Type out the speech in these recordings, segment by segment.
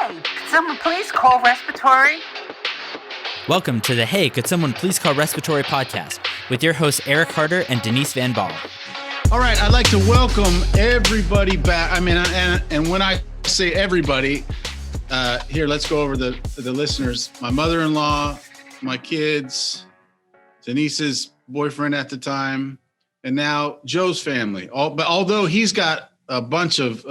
Hey, could someone please call Respiratory? Welcome to the Hey, Could Someone Please Call Respiratory podcast with your hosts Eric Harder and Denise Van Baal. All right, I'd like to welcome everybody back. And when I say everybody, here, let's go over the listeners. My mother-in-law, my kids, Denise's boyfriend at the time, and now Joe's family. But although he's got a bunch of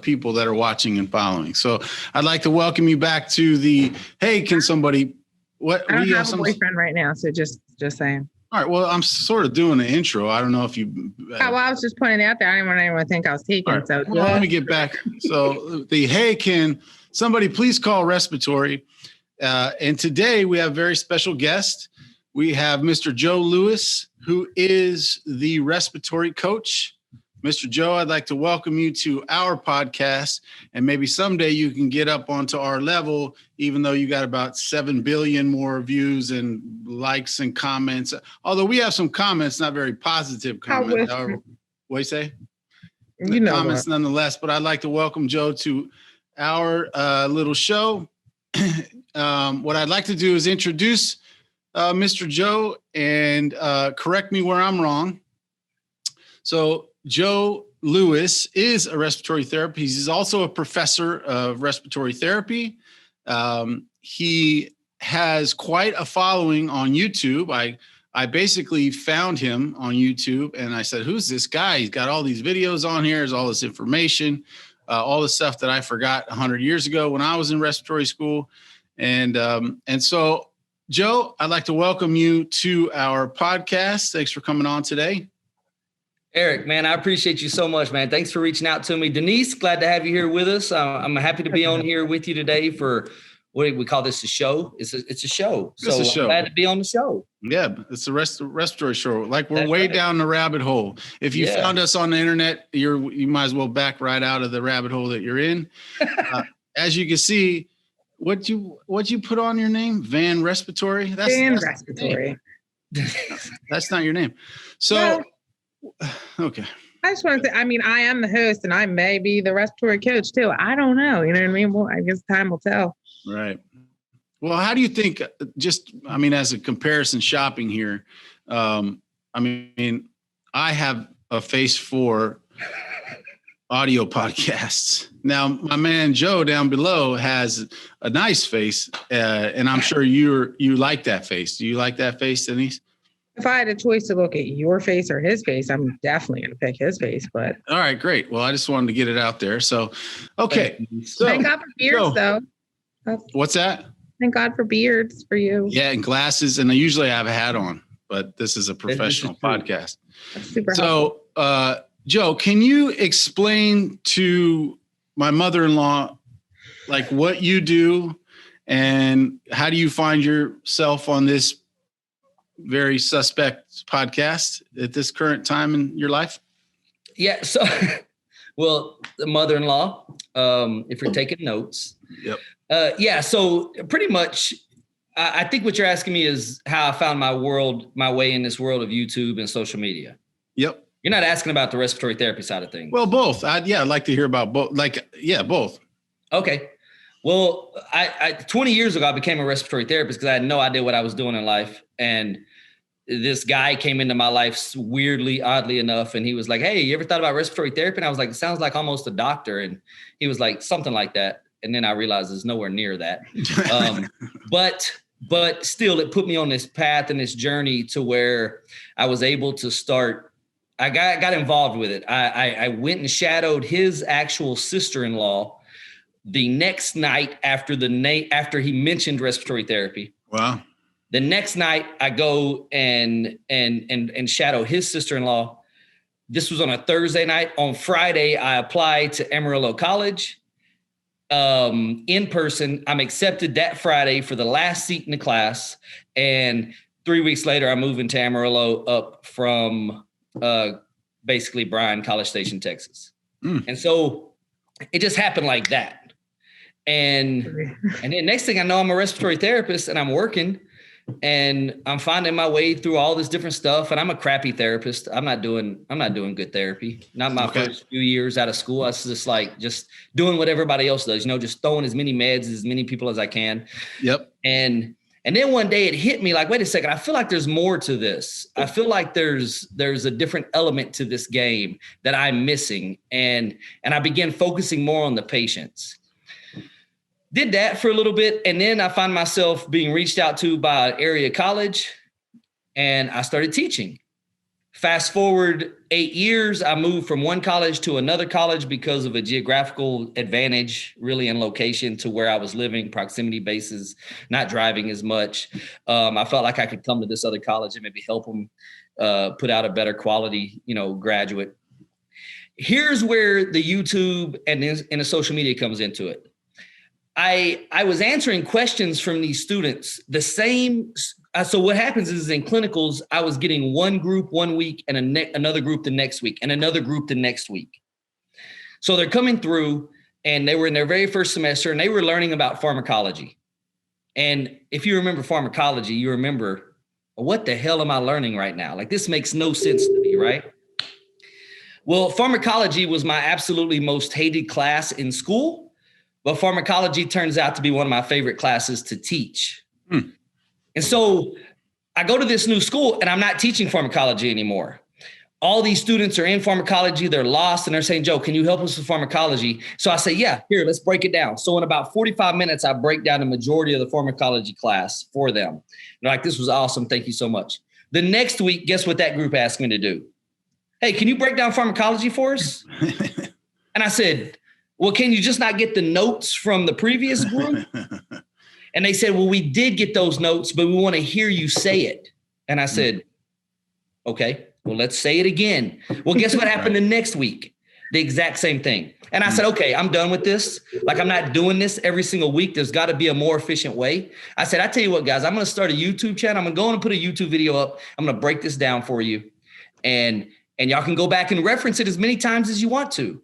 people that are watching and following. So I'd like to welcome you back to the, hey, can somebody... I don't have a boyfriend right now, so just saying. All right, well, I'm sort of doing the intro. I don't know if you... I was just pointing it out there. I didn't want anyone to think I was taking. Right. So well, let me get back. So the, hey, can somebody please call Respiratory? And today we have a very special guest. We have Mr. Joe Lewis, who is the Respiratory Coach. Mr. Joe, I'd like to welcome you to our podcast, and maybe someday you can get up onto our level, even though you got about 7 billion more views and likes and comments. Although we have some comments, not very positive comments. However, what do you say? You know comments nonetheless, but I'd like to welcome Joe to our little show. What I'd like to do is introduce Mr. Joe and correct me where I'm wrong. So Joe Lewis is a respiratory therapist. He's also a professor of respiratory therapy. He has quite a following on YouTube. I basically found him on YouTube and I said, who's this guy? He's got all these videos on here. There's all this information, all the stuff that I forgot 100 years ago when I was in respiratory school. And so, Joe, I'd like to welcome you to our podcast. Thanks for coming on today. Eric, man, I appreciate you so much, man. Thanks for reaching out to me. Denise, glad to have you here with us. I'm happy to be on here with you today for, what do we call this, a show? It's a show. It's a show. I'm glad to be on the show. Yeah, it's a respiratory show. Like we're way down the rabbit hole. If you found us on the internet, you might as well back right out of the rabbit hole that you're in. As you can see, what you put on your name? Van Respiratory? That's Respiratory. That's not your name. So... Okay. I just want to say, I am the host and I may be the respiratory coach too. I don't know. You know what I mean? Well, I guess time will tell. Right. Well, how do you think, as a comparison shopping here, I have a face for audio podcasts. Now, my man Joe down below has a nice face, and I'm sure you like that face. Do you like that face, Denise? If I had a choice to look at your face or his face, I'm definitely going to pick his face. But all right, great. Well, I just wanted to get it out there. So, okay. So, thank God for beards, though. What's that? Thank God for beards for you. Yeah, and glasses, and I usually have a hat on, but this is a professional podcast. That's super helpful. So, Joe, can you explain to my mother-in-law, like what you do, and how do you find yourself on this very suspect podcast at this current time in your life? Yeah. So, well, the mother-in-law, if you're taking notes. Yep. So pretty much, I think what you're asking me is how I found my way in this world of YouTube and social media. Yep. You're not asking about the respiratory therapy side of things. Well, both. I'd like to hear about both. Both. Okay. Well, I 20 years ago, I became a respiratory therapist because I had no idea what I was doing in life. And this guy came into my life oddly enough, and he was like, hey, you ever thought about respiratory therapy? And I was like, it sounds like almost a doctor. And he was like, something like that. And then I realized it's nowhere near that. But still, it put me on this path and this journey to where I was able to start. I got involved with it. I went and shadowed his actual sister-in-law the next night after he mentioned respiratory therapy. Wow. The next night I go and shadow his sister-in-law. This was on a Thursday night. On Friday, I applied to Amarillo College in person. I'm accepted that Friday for the last seat in the class. And 3 weeks later, I moved into Amarillo up from basically Bryan, College Station, Texas. And so it just happened like that. And then next thing I know, I'm a respiratory therapist and I'm working. and I'm finding my way through all this different stuff. And I'm a crappy therapist. I'm not doing good therapy. Not my first few years out of school. I was just doing what everybody else does, just throwing as many meds as many people as I can. Yep. And then one day it hit me like, wait a second, I feel like there's more to this. I feel like there's a different element to this game that I'm missing. And I began focusing more on the patients. Did that for a little bit. And then I find myself being reached out to by an area college, and I started teaching. Fast forward 8 years, I moved from one college to another college because of a geographical advantage, really in location to where I was living, proximity basis, not driving as much. I felt like I could come to this other college and maybe help them put out a better quality, graduate. Here's where the YouTube and the social media comes into it. I was answering questions from these students, the same. So what happens is in clinicals, I was getting one group 1 week and another group the next week and another group the next week. So they're coming through and they were in their very first semester and they were learning about pharmacology. And if you remember pharmacology, you remember, what the hell am I learning right now? Like, this makes no sense to me, right? Well, pharmacology was my absolutely most hated class in school, but pharmacology turns out to be one of my favorite classes to teach. And so I go to this new school and I'm not teaching pharmacology anymore. All these students are in pharmacology. They're lost and they're saying, Joe, can you help us with pharmacology? So I say, yeah, here, let's break it down. So in about 45 minutes, I break down the majority of the pharmacology class for them. They're like, this was awesome. Thank you so much. The next week, guess what that group asked me to do? Hey, can you break down pharmacology for us? And I said, well, can you just not get the notes from the previous group? And they said, well, we did get those notes, but we want to hear you say it. And I said, okay, well, let's say it again. Well, guess what happened the next week? The exact same thing. And I said, okay, I'm done with this. Like, I'm not doing this every single week. There's got to be a more efficient way. I said, I tell you what, guys, I'm going to start a YouTube channel. I'm going to go and put a YouTube video up. I'm going to break this down for you. And y'all can go back and reference it as many times as you want to.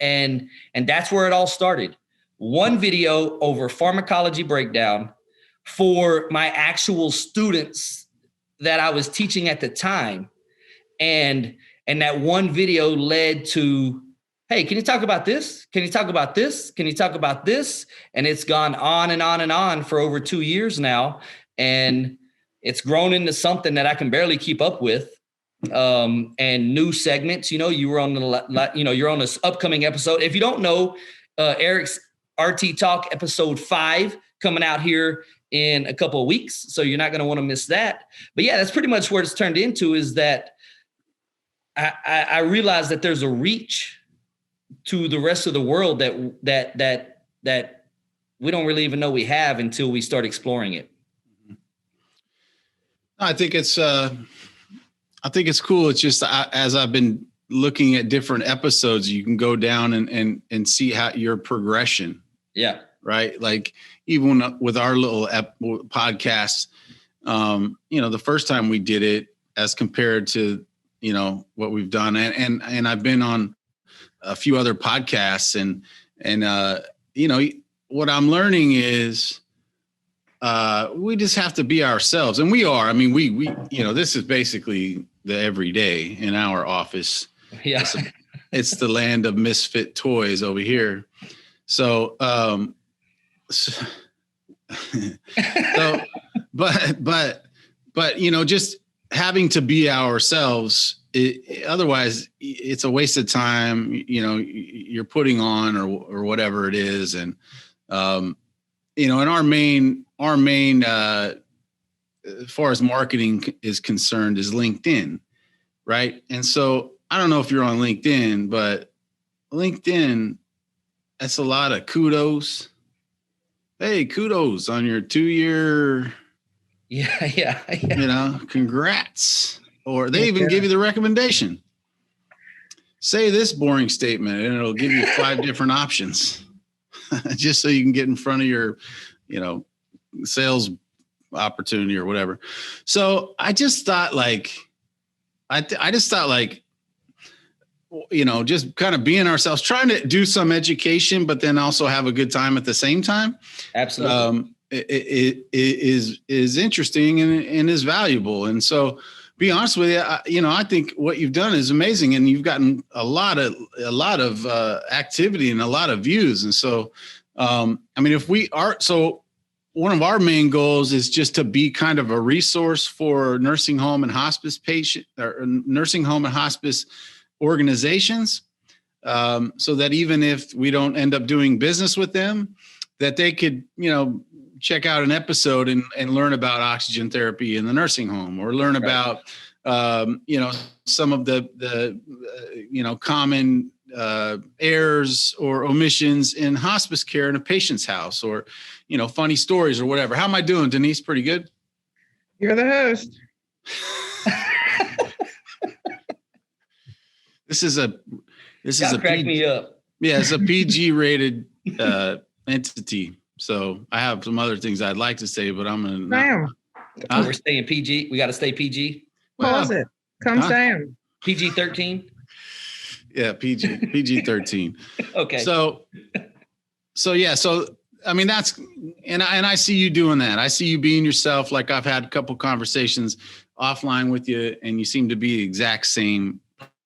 And that's where it all started. One video over pharmacology breakdown for my actual students that I was teaching at the time. And that one video led to, hey, can you talk about this? Can you talk about this? Can you talk about this? And it's gone on and on and on for over 2 years now. And it's grown into something that I can barely keep up with. And new segments, you're on this upcoming episode. If you don't know, Eric's RT Talk episode 5 coming out here in a couple of weeks. So you're not going to want to miss that. But yeah, that's pretty much what it's turned into, is that I realized that there's a reach to the rest of the world that we don't really even know we have until we start exploring it. I think it's cool. It's just, as I've been looking at different episodes, you can go down and see how your progression. Yeah. Right. Like, even with our little podcast, the first time we did it as compared to, what we've done. And I've been on a few other podcasts and what I'm learning is, we just have to be ourselves. And we are. I mean, we this is basically the everyday in our office. Yeah. It's the land of misfit toys over here. So, but just having to be ourselves, otherwise it's a waste of time, you're putting on or whatever it is. And, and our main, as far as marketing is concerned, is LinkedIn. Right. And so I don't know if you're on LinkedIn, but LinkedIn, that's a lot of kudos. Hey, kudos on your 2-year. Yeah. Congrats. Or they even give you the recommendation. Say this boring statement and it'll give you 5 different options just so you can get in front of your, sales opportunity or whatever. So I just thought just kind of being ourselves, trying to do some education, but then also have a good time at the same time. Absolutely. is interesting and is valuable. And so, be honest with you, I think what you've done is amazing, and you've gotten a lot of activity and a lot of views. And so, if we are one of our main goals is just to be kind of a resource for nursing home and hospice nursing home and hospice organizations, so that even if we don't end up doing business with them, that they could, check out an episode and learn about oxygen therapy in the nursing home, or learn about, some of the common errors or omissions in hospice care in a patient's house, or, funny stories or whatever. How am I doing, Denise? Pretty good. You're the host. This is a crack me up. Yeah, it's a PG rated entity. So I have some other things I'd like to say, but I'm gonna. We're staying PG. We got to stay PG. Pause it. Come Sam. PG-13. Yeah, PG-13. Okay. So yeah. So that's and I see you doing that. I see you being yourself. Like, I've had a couple conversations offline with you, and you seem to be the exact same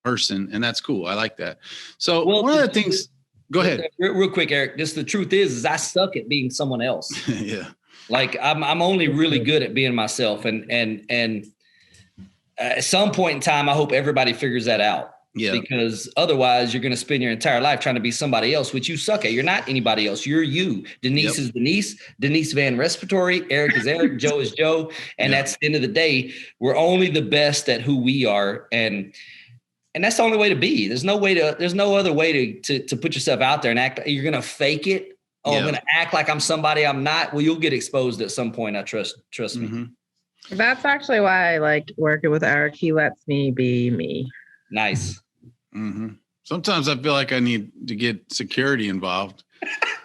person, and that's cool. I like that. So one of the things. Go ahead. Real quick, Eric. Just the truth is I suck at being someone else. Yeah. Like I'm only really good at being myself, and at some point in time, I hope everybody figures that out. Yeah. Because otherwise, you're going to spend your entire life trying to be somebody else, which you suck at. You're not anybody else. You're you. Denise is Denise. Denise Van Respiratory. Eric is Eric. Joe is Joe. And that's the end of the day. We're only the best at who we are, and that's the only way to be. There's no other way to put yourself out there and act. You're going to fake it. Oh, I'm going to act like I'm somebody I'm not. Well, you'll get exposed at some point. I trust me. That's actually why I like working with Eric. He lets me be me. Nice. Mm-hmm. Sometimes I feel like I need to get security involved,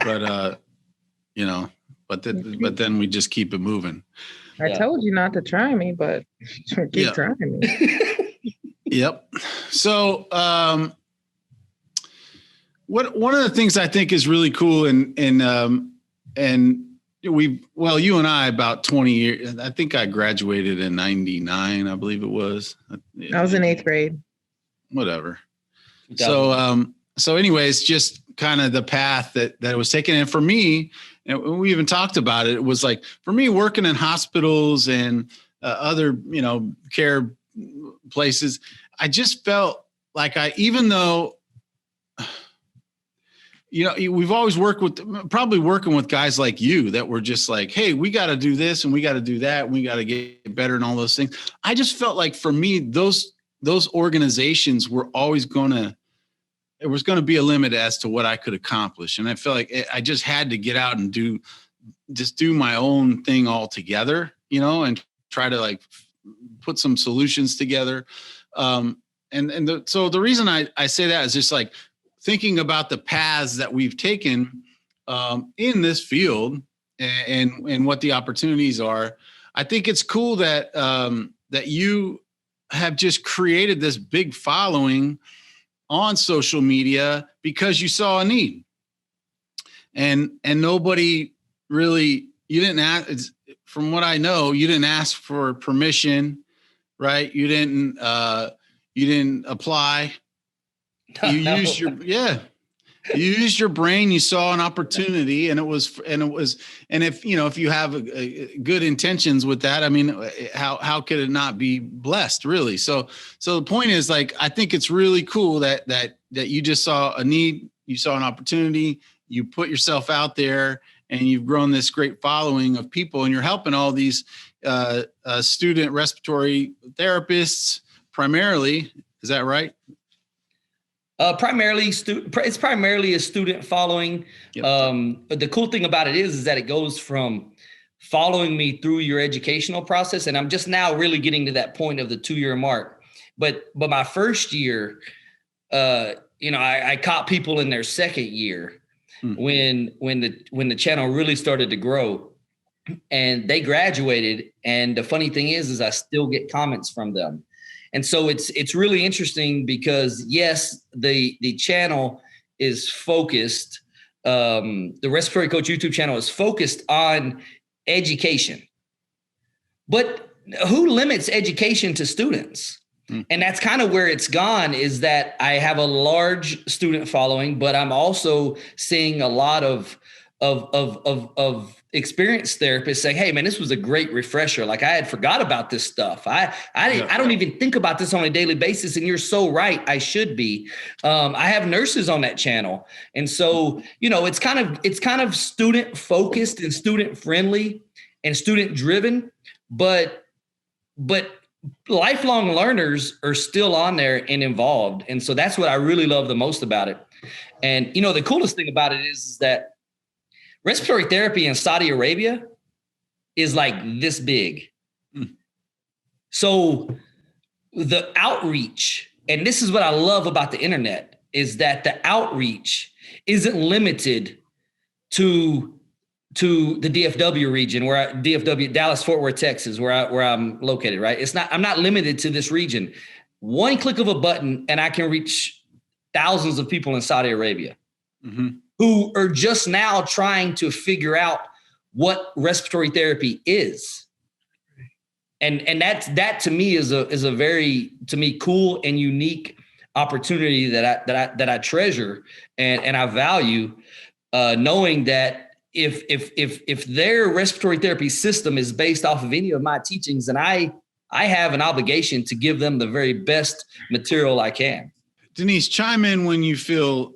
but but then we just keep it moving. I told you not to try me, but keep trying me. Yep. So, one of the things I think is really cool, and you and I, about 20 years, I think I graduated in 99, I believe it was. I was in 8th grade. Whatever. So anyways, just kind of the path that was taken. And for me, and we even talked about it, it was like, for me, working in hospitals and other, care places, I just felt like even though, we've always working with guys like you that were just like, hey, we got to do this and we got to do that. And we got to get better and all those things. I just felt like, for me, those organizations were always there was going to be a limit as to what I could accomplish. And I felt like I just had to get out and do my own thing all together, and try to put some solutions together. So the reason I say that is just like thinking about the paths that we've taken in this field and what the opportunities are. I think it's cool that you have just created this big following on social media because you saw a need, and nobody really, you didn't ask, from what I know, you didn't ask for permission, right? You didn't apply. You used your brain. You saw an opportunity, and if you have good intentions with that, how could it not be blessed, really? So the point is, I think it's really cool that you just saw a need, you saw an opportunity, you put yourself out there, and you've grown this great following of people, and you're helping all these student respiratory therapists primarily. Is that right? It's primarily a student following. Yep. But the cool thing about it is that it goes from following me through your educational process, and I'm just now really getting to that point of the 2-year mark. But my first year, I caught people in their second year when the channel really started to grow, and they graduated. And the funny thing is I still get comments from them. And so it's really interesting because, yes, the channel is focused. The Respiratory Coach YouTube channel is focused on education. But who limits education to students? And that's kind of where it's gone, is that I have a large student following, but I'm also seeing a lot of experienced therapists saying, hey man, this was a great refresher. Like I had forgot about this stuff. I don't even think about this on a daily basis. And you're so right. I should be. I have nurses on that channel. And so, it's kind of student focused and student friendly and student driven, but lifelong learners are still on there and involved. And so that's what I really love the most about it. And, the coolest thing about it is that respiratory therapy in Saudi Arabia is like this big. So the outreach, and this is what I love about the internet, is that the outreach isn't limited to the DFW region, Dallas, Fort Worth, Texas, where I'm located, right? I'm not limited to this region. One click of a button and I can reach thousands of people in Saudi Arabia who are just now trying to figure out what respiratory therapy is. And that to me is a very, to me, cool and unique opportunity that I treasure and I value, knowing that if their respiratory therapy system is based off of any of my teachings, then I have an obligation to give them the very best material I can. Denise, chime in when you feel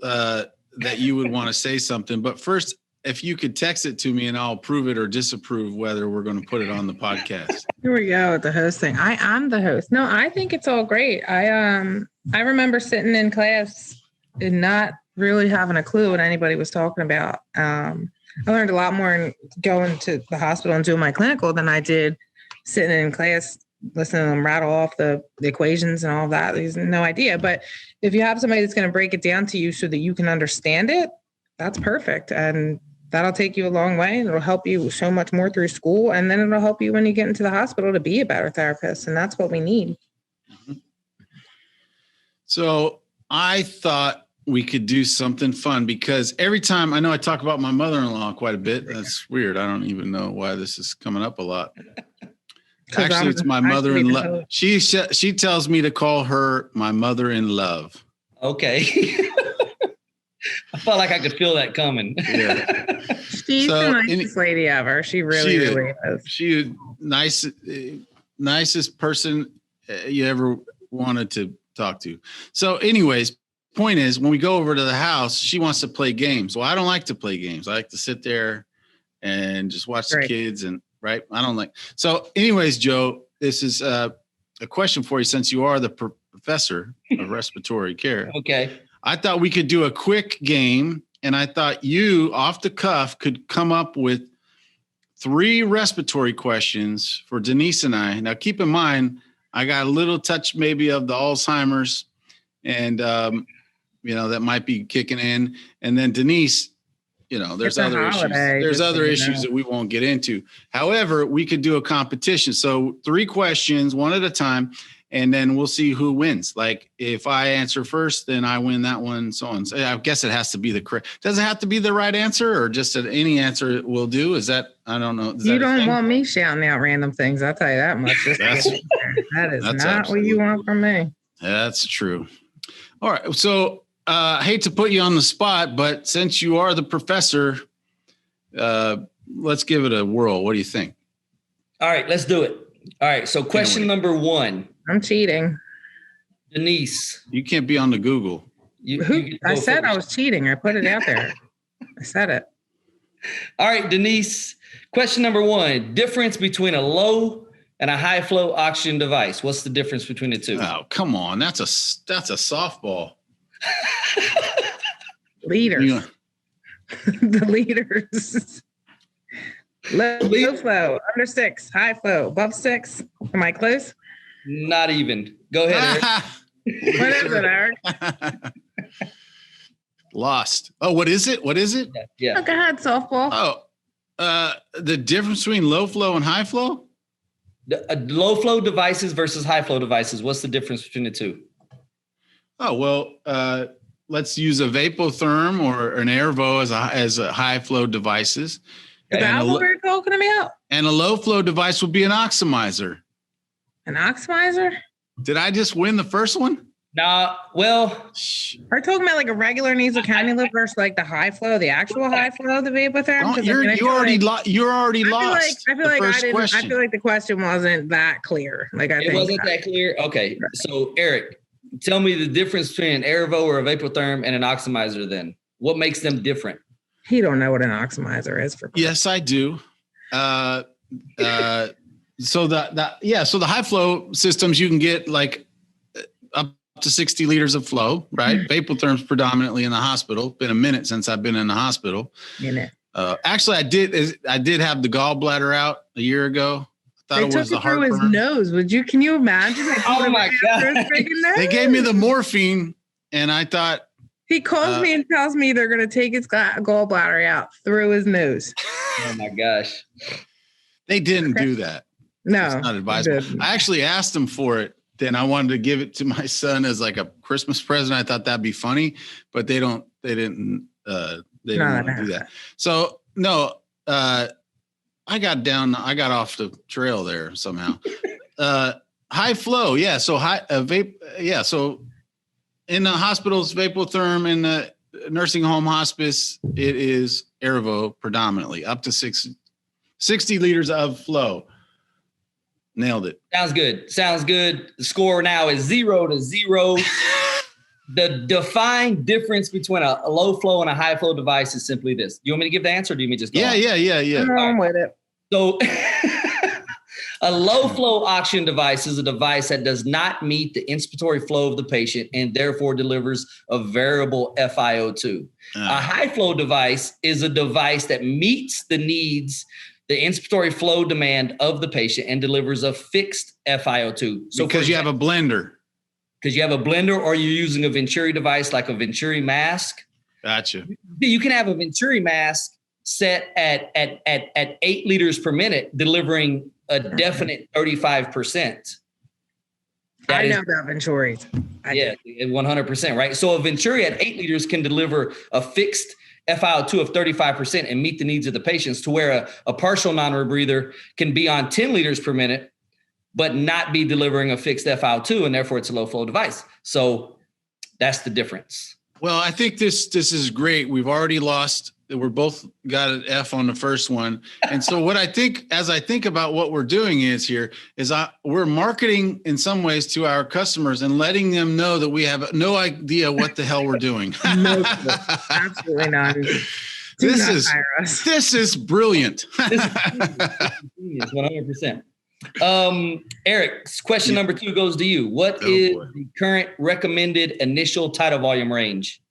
that you would want to say something. But first, if you could text it to me and I'll approve it or disapprove whether we're going to put it on the podcast. Here we go with the host thing. I'm the host. No, I think it's all great. I remember sitting in class and not really having a clue what anybody was talking about. I learned a lot more in going to the hospital and doing my clinical than I did sitting in class, listening to them rattle off the equations and all of that. There's no idea. But if you have somebody that's going to break it down to you so that you can understand it, that's perfect. And that'll take you a long way. And it'll help you so much more through school. And then it'll help you when you get into the hospital to be a better therapist. And that's what we need. So I thought we could do something fun, because every time, I know I talk about my mother-in-law quite a bit. That's weird. I don't even know why this is coming up a lot. Actually, it's my mother-in-law. She tells me to call her my mother-in-love. Okay. I felt like I could feel that coming. Yeah. She's the nicest lady ever. She really is. She's nicest person you ever wanted to talk to. So anyways, point is, when we go over to the house, she wants to play games. Well, I don't like to play games. I like to sit there and just watch the kids and right. I don't like. So anyways, Joe, this is a question for you, since you are the professor of respiratory care. Okay. I thought we could do a quick game, and I thought you off the cuff could come up with 3 respiratory questions for Denise and I. Now, keep in mind, I got a little touch maybe of the Alzheimer's, and that might be kicking in. And then Denise, there's other issues that we won't get into. However, we could do a competition. So 3 questions, one at a time, and then we'll see who wins. Like if I answer first, then I win that one, so on. So I guess it has to be the correct. Does it have to be the right answer, or just that any answer will do? Is that, I don't know. You don't want me shouting out random things. I'll tell you that much. That is not what you want from me. That's true. All right. So I hate to put you on the spot, but since you are the professor, let's give it a whirl. What do you think? All right, let's do it. All right. So question number 1. I'm cheating. Denise. You can't be on the Google. I said first. I was cheating. I put it out there. I said it. All right, Denise. Question number 1. Difference between a low and a high flow oxygen device. What's the difference between the two? Oh, come on. That's a softball. Leaders. The leaders. Low flow, under 6, high flow, above 6. Am I close? Not even. Go ahead, Eric. What is it, Eric? Lost. Oh, what is it? Oh, Yeah. go ahead, softball. Oh, the difference between low flow and high flow? Low flow devices versus high flow devices. What's the difference between the two? Oh, well, let's use a Vapotherm or an Airvo as a high flow devices. Is that what we're talking about? And a low flow device would be an oxidizer. An oxidizer? Did I just win the first one? Nah, well, Are you talking about like a regular nasal cannula versus like the high flow, the actual high flow, the vapotherm? You're already lost. I feel like I feel like the question wasn't that clear. It wasn't that clear. Okay, so Eric, tell me the difference between an Airvo or a vapotherm and an oxidizer. Then, what makes them different? He don't know what an oxidizer is for. Yes, I do. So the high flow systems you can get like up to 60 liters of flow, right? Vapotherm's predominantly in the hospital. Been a minute since I've been in the hospital. Actually, I did have the gallbladder out a year ago. I thought they it took was the it through heartburn. his nose. Can you imagine? Oh my God. They gave me the morphine, and I thought. He calls me and tells me they're going to take his gallbladder out through his nose. Oh my gosh. They didn't do that. No. It's not advisable. I actually asked him for it. Then I wanted to give it to my son as like a Christmas present. I thought that'd be funny, but they didn't want to do that. So no, I got off the trail there somehow. High flow. Yeah. So vape. Yeah. So in the hospitals, vapotherm, in the nursing home hospice, it is Airvo predominantly, up to 60 liters of flow. Nailed it. Sounds good. The score now is 0-0. The defined difference between a low flow and a high flow device is simply this. You want me to give the answer, or do you want me to just go on? Yeah. I'm with it. So a low flow oxygen device is a device that does not meet the inspiratory flow of the patient and therefore delivers a variable FiO2. A high flow device is a device that meets the needs, the inspiratory flow demand of the patient and delivers a fixed FiO2. So because you have a blender. Because you have a blender, or you're using a Venturi device like a Venturi mask. Gotcha. You can have a Venturi mask set at 8 liters per minute, delivering a definite 35%. I know about Venturis. Yeah, 100%, right? So a Venturi at 8 liters can deliver a fixed FiO2 of 35% and meet the needs of the patients, to where a partial non-rebreather can be on 10 liters per minute, but not be delivering a fixed FiO2, and therefore it's a low flow device. So that's the difference. Well, I think this is great. We've already lost. We're both got an F on the first one. And so what I think, as I think about what we're doing we're marketing in some ways to our customers and letting them know that we have no idea what the hell we're doing. No, absolutely not. This is brilliant. This is 100%. Eric, question number 2 goes to you. What is the current recommended initial tidal volume range?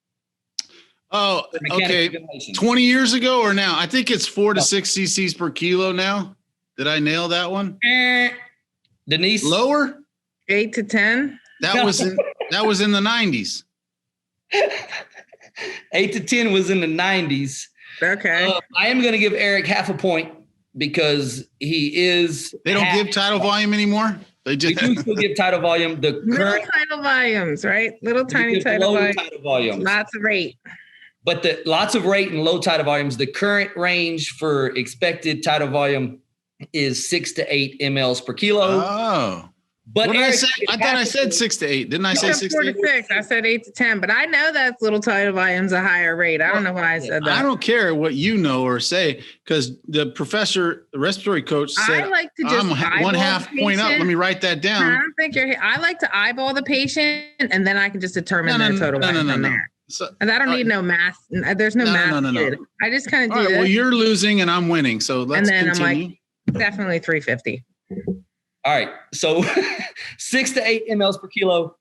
Oh, okay. 20 years ago or now? I think it's 4 to 6 cc's per kilo now. Did I nail that one? Denise? Lower? 8 to 10. That was in the 90s. 8 to 10 was in the 90s. Okay. I am going to give Eric half a point because he is. They don't give tidal volume anymore? They do still give tidal volume. The current tidal volumes, right? Little tiny tidal volumes. Lots of rate. But lots of rate and low tidal volumes. The current range for expected tidal volume is 6 to 8 mLs per kilo. Oh. But what did I say? I thought I said 6 to 8. Didn't I say 6 to 8? 6. I said 8 to 10. But I know that's little tidal volumes a higher rate. I don't know why I said that. I don't care what you know or say, because the respiratory coach said, I like to just I'm 1/2 point up. Let me write that down. I don't think I like to eyeball the patient, and then I can just determine their total volume from there. So, and I don't need no math. There's no math. No. I just kind of do this. Well, you're losing and I'm winning. So let's continue. I'm like, definitely 350. All right. So 6 to 8 mLs per kilo,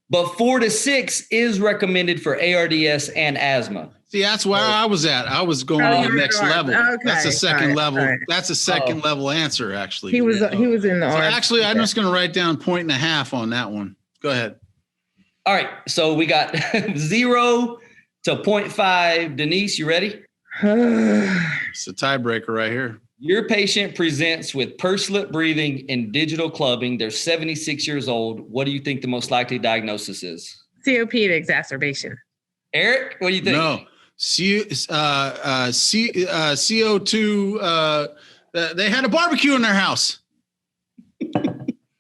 but 4 to 6 is recommended for ARDS and asthma. See, that's where I was at. I was going to the next level. Okay. That's a second level. Right. That's a second level answer, actually. He was in the. So actually, I'm just going to write down 1.5 on that one. Go ahead. All right. So we got 0 to 0.5. Denise, you ready? It's a tiebreaker right here. Your patient presents with pursed lip breathing and digital clubbing. They're 76 years old. What do you think the most likely diagnosis is? COPD exacerbation. Eric, what do you think? No. CO2. They had a barbecue in their house.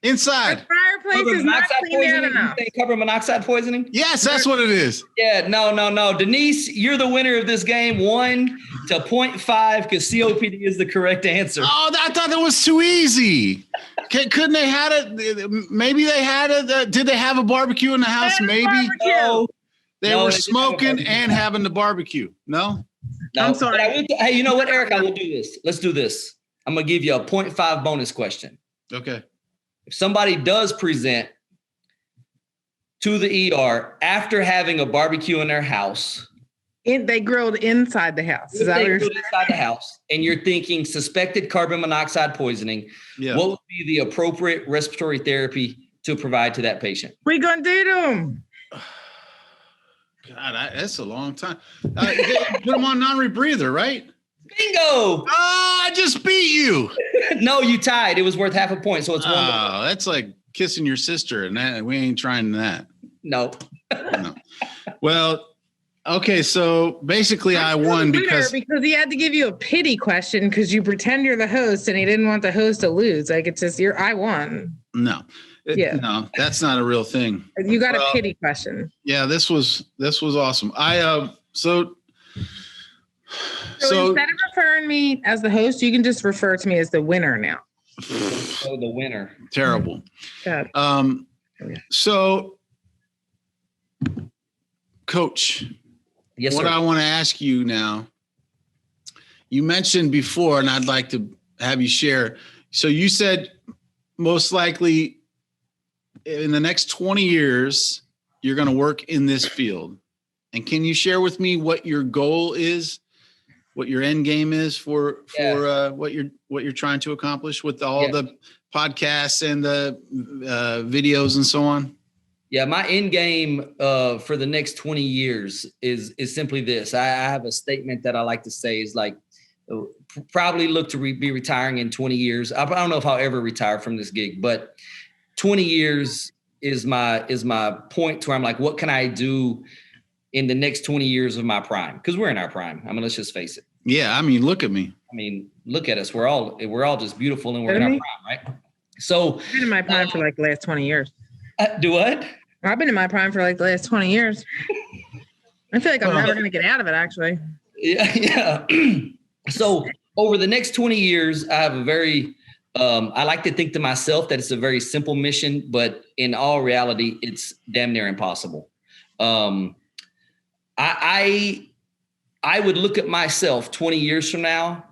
Inside. Fireplace is not cleaned out enough. Carbon monoxide poisoning? Yes, that's what it is. Yeah, no. Denise, you're the winner of this game. 1 to 0.5 because COPD is the correct answer. Oh, I thought that was too easy. Couldn't they had it? Maybe they had it. Did they have a barbecue in the house? Maybe. No. They were smoking and having the barbecue. No? I'm sorry. Hey, you know what, Eric? I will do this. Let's do this. I'm going to give you a 0.5 bonus question. Okay. If somebody does present to the ER after having a barbecue in their house, They grilled inside the house. Is that what you're saying? Inside the house, and you're thinking suspected carbon monoxide poisoning, what would be the appropriate respiratory therapy to provide to that patient? We gonna do them. God, that's a long time. They put them on non-rebreather, right? Bingo! Oh, I just beat you. No, you tied. It was worth half a point, so it's 1. Oh, that's like kissing your sister, and that we ain't trying that. No. No. Well, okay, so basically I won because he had to give you a pity question because you pretend you're the host and he didn't want the host to lose. Like it's just I won. No. No, that's not a real thing. You got a pity question. Yeah, this was awesome. So instead of referring me as the host, you can just refer to me as the winner now. Oh, the winner. Terrible. God. So Coach, yes, what sir. I want to ask you now, you mentioned before, and I'd like to have you share. So you said most likely in the next 20 years, you're going to work in this field. And can you share with me what your goal is, what your end game is for what you're trying to accomplish with all the podcasts and the videos and so on? Yeah, my end game for the next 20 years is simply this. I have a statement that I like to say is like, probably look to be retiring in 20 years. I don't know if I'll ever retire from this gig, but 20 years is my point to where I'm like, what can I do in the next 20 years of my prime? Because we're in our prime. I mean, let's just face it. Yeah, I mean, look at me. I mean, look at us. We're all just beautiful and we're in our prime, right? So I've been in my prime for like the last 20 years. Do what? I've been in my prime for like the last 20 years. I feel like I'm never going to get out of it, actually. Yeah. So over the next 20 years, I have a very, I like to think to myself that it's a very simple mission, but in all reality, it's damn near impossible. I would look at myself 20 years from now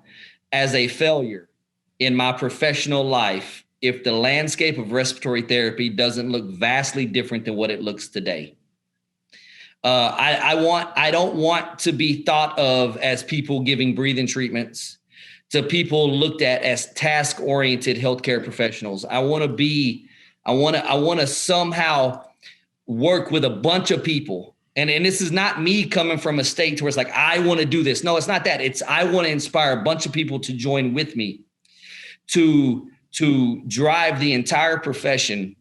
as a failure in my professional life if the landscape of respiratory therapy doesn't look vastly different than what it looks today. I don't want to be thought of as people giving breathing treatments to people looked at as task-oriented healthcare professionals. I want to somehow work with a bunch of people. And this is not me coming from a state where it's like, I want to do this. No, it's not that. It's I want to inspire a bunch of people to join with me to drive the entire profession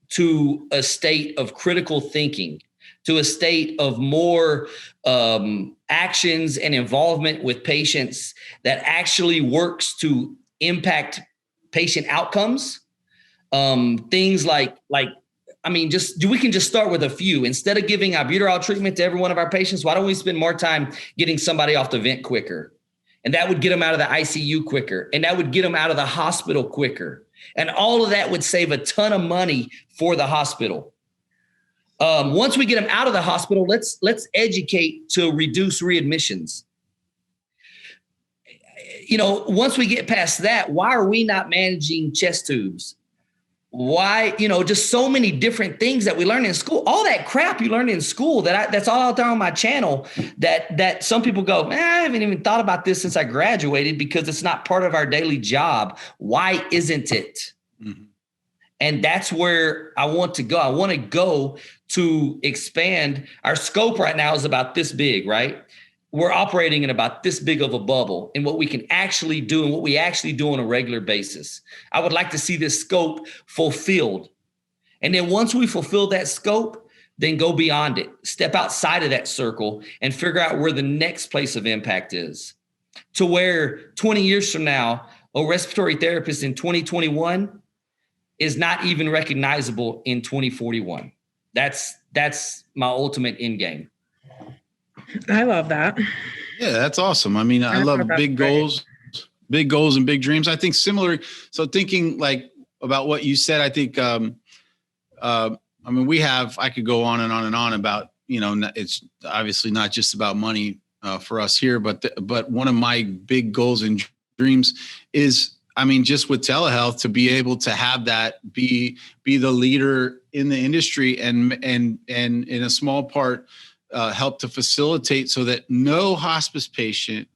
to a state of critical thinking, to a state of more actions and involvement with patients that actually works to impact patient outcomes. Things like I mean, we can just start with a few. Instead of giving albuterol treatment to every one of our patients, why don't we spend more time getting somebody off the vent quicker? And that would get them out of the ICU quicker. And that would get them out of the hospital quicker. And all of that would save a ton of money for the hospital. Once we get them out of the hospital, let's educate to reduce readmissions. You know, once we get past that, why are we not managing chest tubes? Why, just so many different things that we learn in school, all that crap you learn in school that's all out there on my channel that some people go, I haven't even thought about this since I graduated because it's not part of our daily job. Why isn't it? Mm-hmm. And that's where I want to go. I want to go to expand. Our scope right now is about this big, right? We're operating in about this big of a bubble in what we can actually do and what we actually do on a regular basis. I would like to see this scope fulfilled. And then once we fulfill that scope, then go beyond it. Step outside of that circle and figure out where the next place of impact is. To where 20 years from now, a respiratory therapist in 2021 is not even recognizable in 2041. That's my ultimate end game. I love that. Yeah, that's awesome. I mean, I love big goals and big dreams. I think similar. So thinking like about what you said, I think, I mean, I could go on and on and on about, it's obviously not just about money for us here, but one of my big goals and dreams is, I mean, just with telehealth, to be able to have that be the leader in the industry and in a small part help to facilitate so that no hospice patient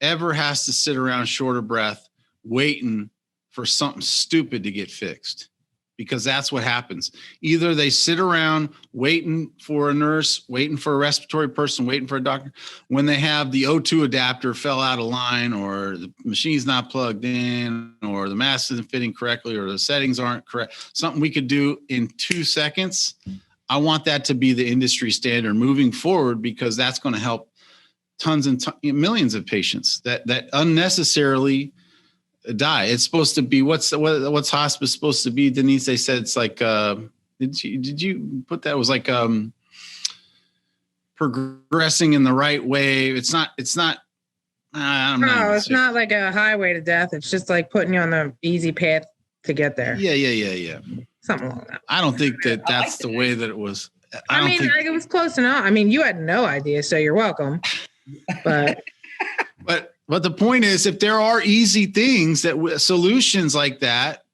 ever has to sit around short of breath waiting for something stupid to get fixed. Because that's what happens. Either they sit around waiting for a nurse, waiting for a respiratory person, waiting for a doctor, when they have the O2 adapter fell out of line, or the machine's not plugged in, or the mask isn't fitting correctly, or the settings aren't correct. Something we could do in 2 seconds. I want that to be the industry standard moving forward, because that's going to help tons and millions of patients that unnecessarily die. It's supposed to be what's hospice supposed to be, Denise? They said it's like did you put that? It was like progressing in the right way. It's not I don't know. No, it's not like a highway to death. It's just like putting you on the easy path to get there. Yeah. Something like that. I don't think that's the way that it was. I mean, it was close enough. I mean, you had no idea, so you're welcome. But But the point is, if there are easy things solutions like that,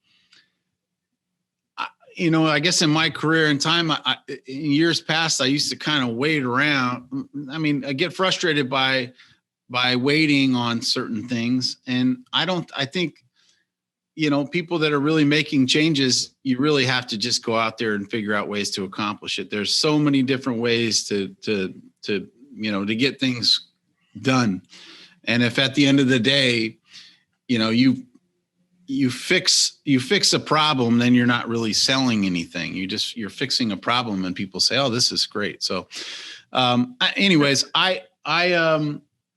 I guess in my career and time, in years past, I used to kind of wait around. I mean, I get frustrated by waiting on certain things. And I think, people that are really making changes, you really have to just go out there and figure out ways to accomplish it. There's so many different ways to get things done. And if at the end of the day, you fix a problem, then you're not really selling anything. You're fixing a problem, and people say, "Oh, this is great." So, anyways,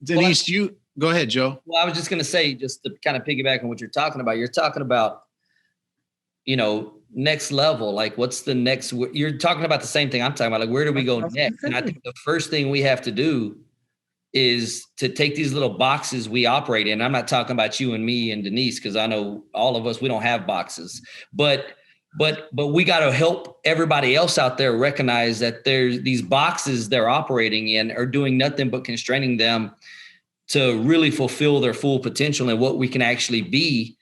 Denise, you go ahead, Joe. Well, I was just going to say, just to kind of piggyback on what you're talking about. You're talking about, next level. Like, what's the next? You're talking about the same thing I'm talking about. Like, where do we go next? And I think the first thing we have to do is to take these little boxes we operate in. I'm not talking about you and me and Denise, because I know all of us, we don't have boxes, but we got to help everybody else out there recognize that there's these boxes they're operating in are doing nothing but constraining them to really fulfill their full potential and what we can actually be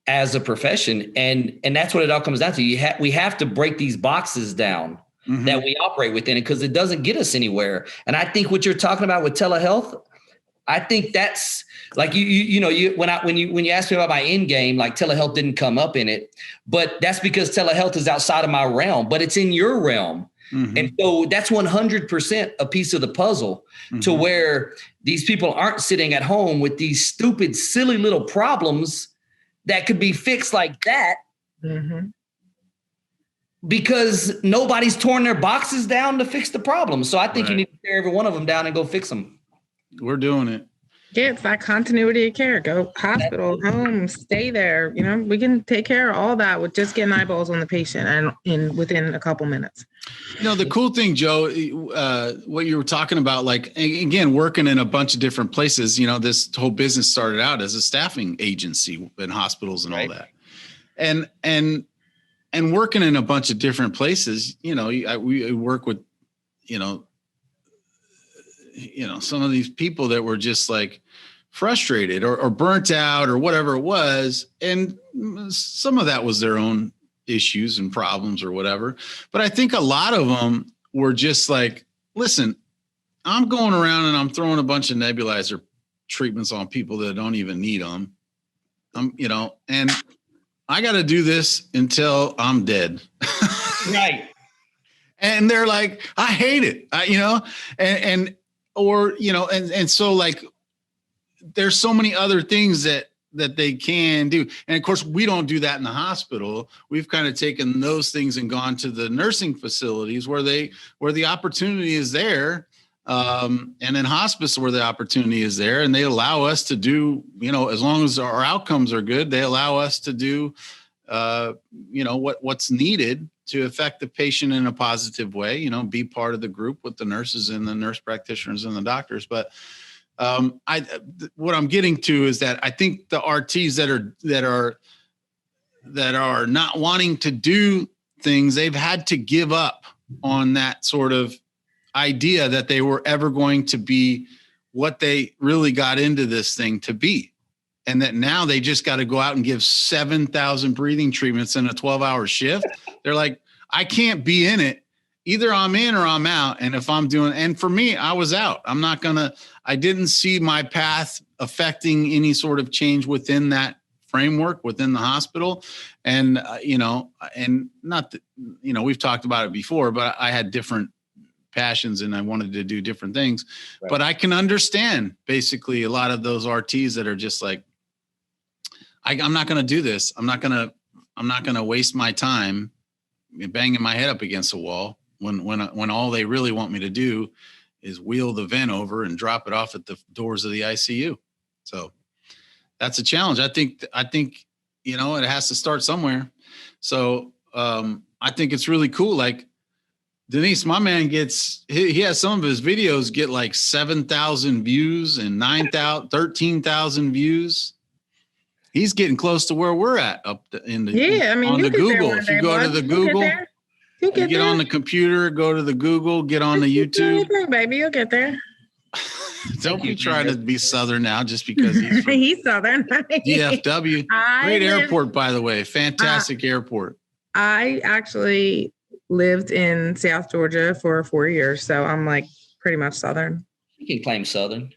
as a profession. And that's what it all comes down to. We have to break these boxes down. Mm-hmm. That we operate within it, because it doesn't get us anywhere. And I think what you're talking about with telehealth, I think that's like when you asked me about my end game, like telehealth didn't come up in it, but that's because telehealth is outside of my realm, but it's in your realm. Mm-hmm. And so that's 100% a piece of the puzzle, mm-hmm. to where these people aren't sitting at home with these stupid, silly little problems that could be fixed like that. Mm-hmm. Because nobody's torn their boxes down to fix the problem. So I think you need to tear every one of them down and go fix them. We're doing it. Yeah, it's that continuity of care. Go hospital, home, stay there. We can take care of all that with just getting eyeballs on the patient and within a couple minutes. The cool thing, Joe, what you were talking about, like, again, working in a bunch of different places, this whole business started out as a staffing agency in hospitals and all that. And working in a bunch of different places, we work with, some of these people that were just like frustrated or burnt out or whatever it was. And some of that was their own issues and problems or whatever. But I think a lot of them were just like, listen, I'm going around and I'm throwing a bunch of nebulizer treatments on people that don't even need them. And I got to do this until I'm dead. Right. And they're like, I hate it, and so like, there's so many other things that that they can do. And of course, we don't do that in the hospital. We've kind of taken those things and gone to the nursing facilities where the opportunity is there. And in hospice where the opportunity is there, and they allow us to do, as long as our outcomes are good, they allow us to do, what's needed to affect the patient in a positive way, be part of the group with the nurses and the nurse practitioners and the doctors. But what I'm getting to is that I think the RTs that are not wanting to do things, they've had to give up on that sort of idea that they were ever going to be what they really got into this thing to be. And that now they just got to go out and give 7,000 breathing treatments in a 12-hour shift. They're like, I can't be in it. Either I'm in or I'm out. And if I'm doing, and for me, I was out. I didn't see my path affecting any sort of change within that framework within the hospital. And, and not that, we've talked about it before, but I had different passions and I wanted to do different things. Right. But I can understand basically a lot of those RTs that are just like, I'm not going to do this. I'm not going to waste my time banging my head up against a wall when all they really want me to do is wheel the vent over and drop it off at the doors of the ICU. So that's a challenge. I think, it has to start somewhere. So I think it's really cool. Like Denise, my man he has some of his videos get like 7,000 views and 13,000 views. He's getting close to where we're at on the Google. If you go to the Google, you get on the computer, go to the Google, get on the YouTube. Anything, baby, you'll get there. Don't be trying to be Southern now just because he's Southern. DFW. Great airport, by the way. Fantastic airport. I actually lived in South Georgia for 4 years, so I'm like pretty much Southern. You can claim Southern.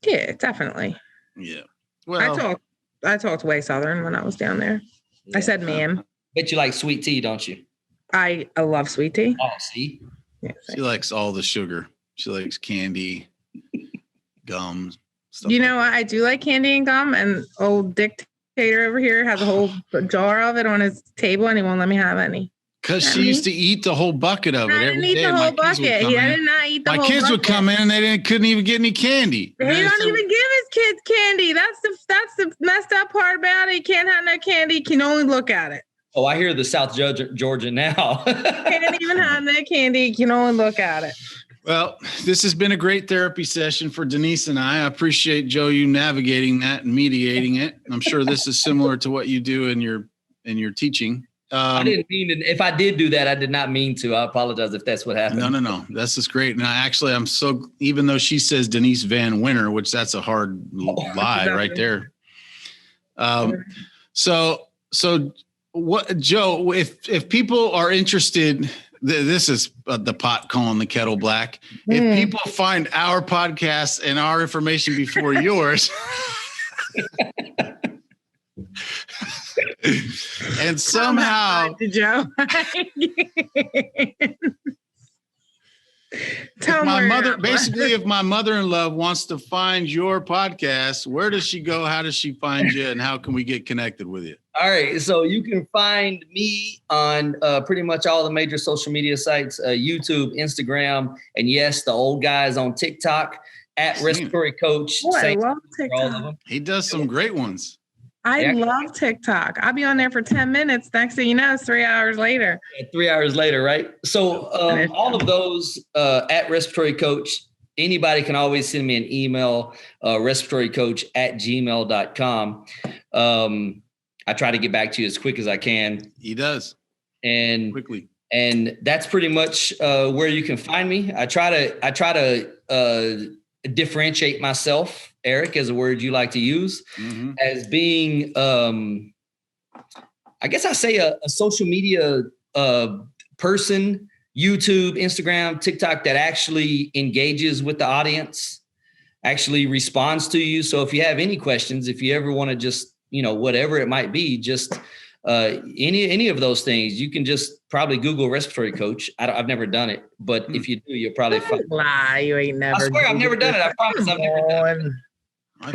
Yeah, definitely. Yeah. Well, I talked way Southern when I was down there. Yeah. I said ma'am. Bet you like sweet tea, don't you? I love sweet tea. Oh, see? Yeah, she likes all the sugar. She likes candy, gum, stuff. I do like candy and gum, and old dictator over here has a whole jar of it on his table, and he won't let me have any. Because she used to eat the whole bucket of it every day. The whole bucket. He did not eat the whole bucket. My kids would come in and they couldn't even get any candy. He don't even give his kids candy. That's the messed up part about it. He can't have no candy. He can only look at it. Oh, I hear the South Georgia now. Can't even have that candy. You can only look at it. Well, this has been a great therapy session for Denise and I. I appreciate, Joe, you navigating that and mediating it. I'm sure this is similar to what you do in your teaching. I didn't mean to. If I did do that, I did not mean to. I apologize if that's what happened. No. This is great. And I'm so, even though she says Denise Van Winter, which that's a hard lie right there. So what, Joe, if people are interested, this is the pot calling the kettle black. If people find our podcast and our information before yours, and somehow, Joe, if my mother-in-law wants to find your podcast, where does she go? How does she find you? And how can we get connected with you? All right. So you can find me on pretty much all the major social media sites, YouTube, Instagram, and yes, the old guys on TikTok at Respiratory Coach. Boy, I love TikTok. He does some great ones. I love TikTok. I'll be on there for 10 minutes. Next thing you know, it's 3 hours later. 3 hours later, right? So all of those at Respiratory Coach, anybody can always send me an email, respiratorycoach@gmail.com. I try to get back to you as quick as I can. He does. And quickly. And that's pretty much where you can find me. I try to differentiate myself, Eric, is a word you like to use, as being, I guess I say a social media person, YouTube, Instagram, TikTok, that actually engages with the audience, actually responds to you. So if you have any questions, if you ever want to just, whatever it might be, just any of those things, you can just probably Google Respiratory Coach. I've never done it, but if you do, you'll probably find. Lie, you ain't never. I swear I've never done it. I promise I've never done it. I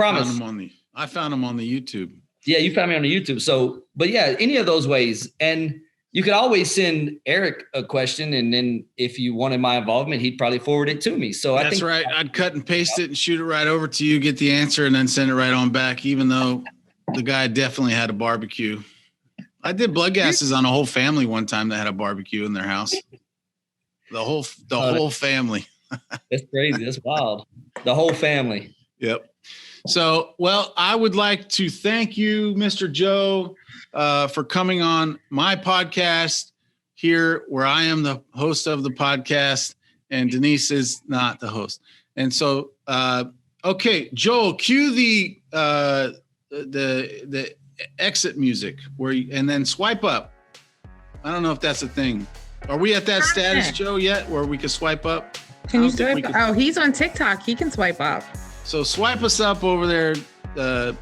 found him on the YouTube. Yeah, you found me on the YouTube. So, but yeah, any of those ways. And you could always send Eric a question. And then if you wanted my involvement, he'd probably forward it to me. So That's right. I'd cut and paste it and shoot it right over to you, get the answer, and then send it right on back, even though the guy definitely had a barbecue. I did blood gases on a whole family one time that had a barbecue in their house. The whole family. That's crazy. That's wild. The whole family. Yep. So, well, I would like to thank you, Mr. Joe, for coming on my podcast here, where I am the host of the podcast and Denise is not the host. And so, okay, Joel, cue the exit music and then swipe up. I don't know if that's a thing. Are we at that status, Joe, yet where we can swipe up? Can you swipe? Oh, he's on TikTok. He can swipe up. So swipe us up over there,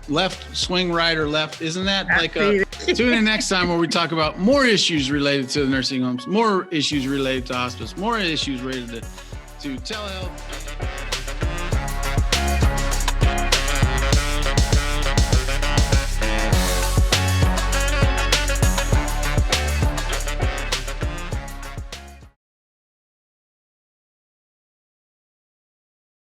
left, swing right or left. Isn't that like tune in next time where we talk about more issues related to the nursing homes, more issues related to hospice, more issues related to telehealth.